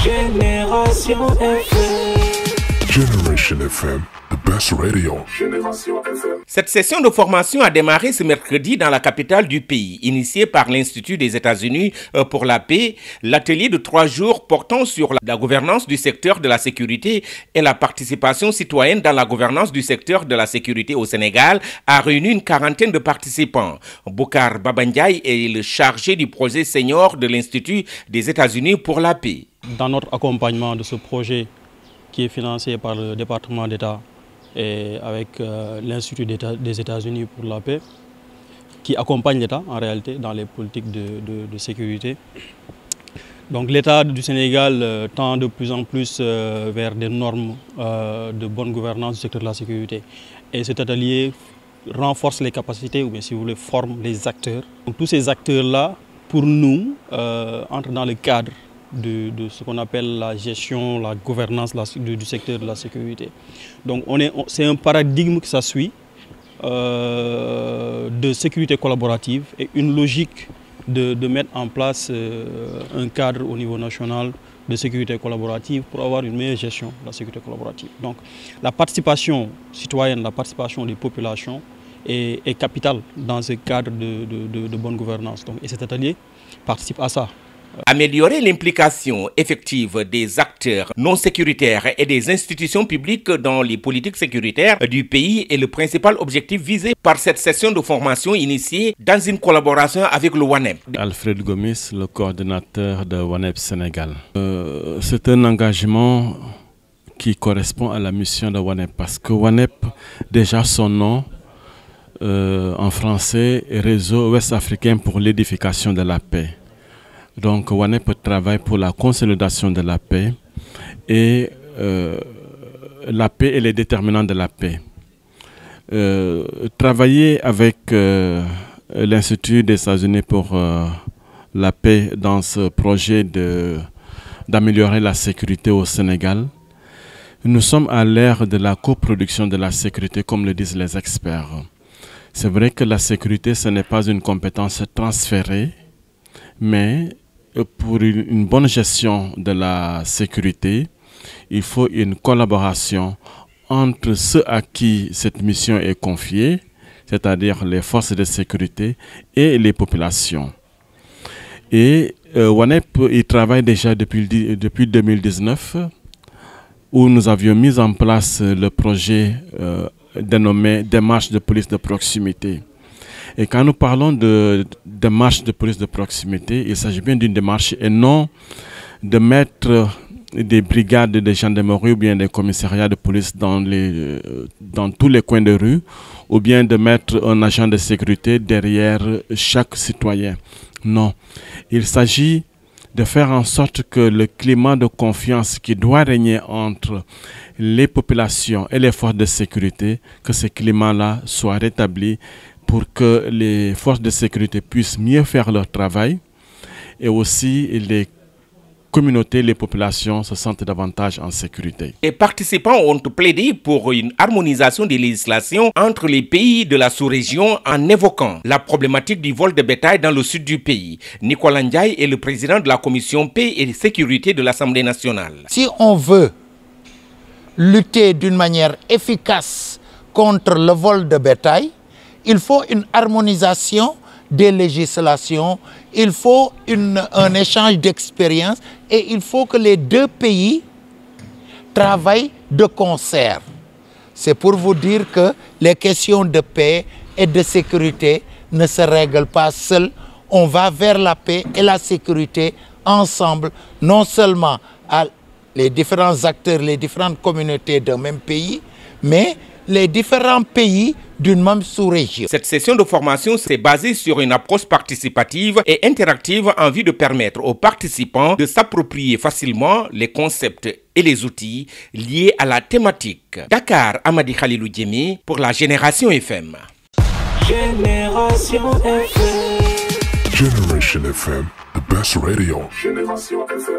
Génération FM. Generation FM, the best radio. Génération FM. Cette session de formation a démarré ce mercredi dans la capitale du pays, initiée par l'Institut des États-Unis pour la paix. L'atelier de 3 jours portant sur la gouvernance du secteur de la sécurité et la participation citoyenne dans la gouvernance du secteur de la sécurité au Sénégal a réuni une quarantaine de participants. Bokar Babandiaï est le chargé du projet senior de l'Institut des États-Unis pour la paix. Dans notre accompagnement de ce projet qui est financé par le département d'État et avec l'Institut des États-Unis pour la paix, qui accompagne l'État en réalité dans les politiques de sécurité. Donc l'État du Sénégal tend de plus en plus vers des normes de bonne gouvernance du secteur de la sécurité. Et cet atelier renforce les capacités, ou bien si vous voulez, forme les acteurs. Donc, tous ces acteurs-là, pour nous, entrent dans le cadre de ce qu'on appelle la gestion, la gouvernance du secteur de la sécurité. Donc c'est un paradigme qui s'assuit de sécurité collaborative et une logique de mettre en place un cadre au niveau national de sécurité collaborative pour avoir une meilleure gestion de la sécurité collaborative. Donc la participation citoyenne, la participation des populations est capitale dans ce cadre de bonne gouvernance. Donc, et cet atelier participe à ça. Améliorer l'implication effective des acteurs non sécuritaires et des institutions publiques dans les politiques sécuritaires du pays est le principal objectif visé par cette session de formation initiée dans une collaboration avec le WANEP. Alfred Gomis, le coordinateur de WANEP Sénégal. C'est un engagement qui correspond à la mission de WANEP parce que WANEP, déjà son nom en français, est Réseau Ouest-Africain pour l'édification de la paix. Donc, WANEP travaille pour la consolidation de la paix et la paix et les déterminants de la paix. Travailler avec l'Institut des États-Unis pour la paix dans ce projet d'améliorer la sécurité au Sénégal, nous sommes à l'ère de la coproduction de la sécurité, comme le disent les experts. C'est vrai que la sécurité, ce n'est pas une compétence transférée, mais pour une bonne gestion de la sécurité, il faut une collaboration entre ceux à qui cette mission est confiée, c'est-à-dire les forces de sécurité et les populations. Et WANEP, il travaille déjà depuis 2019, où nous avions mis en place le projet dénommé Démarche de police de proximité. Et quand nous parlons de démarche de police de proximité, il s'agit bien d'une démarche et non de mettre des brigades de gendarmerie ou bien des commissariats de police dans tous les coins de rue ou bien de mettre un agent de sécurité derrière chaque citoyen. Non, il s'agit de faire en sorte que le climat de confiance qui doit régner entre les populations et les forces de sécurité, que ce climat-là soit rétabli pour que les forces de sécurité puissent mieux faire leur travail et aussi les communautés, les populations se sentent davantage en sécurité. Les participants ont plaidé pour une harmonisation des législations entre les pays de la sous-région en évoquant la problématique du vol de bétail dans le sud du pays. Nicolas Ndiaye est le président de la commission paix et sécurité de l'Assemblée nationale. Si on veut lutter d'une manière efficace contre le vol de bétail, il faut une harmonisation des législations, il faut un échange d'expériences et il faut que les deux pays travaillent de concert. C'est pour vous dire que les questions de paix et de sécurité ne se règlent pas seules. On va vers la paix et la sécurité ensemble, non seulement à les différents acteurs, les différentes communautés d'un même pays, mais les différents pays d'une même sous-région. Cette session de formation s'est basée sur une approche participative et interactive en vue de permettre aux participants de s'approprier facilement les concepts et les outils liés à la thématique. Dakar, Amadi Khalilou Djemi pour la Génération FM. Génération FM. Generation FM, the best radio. Génération FM.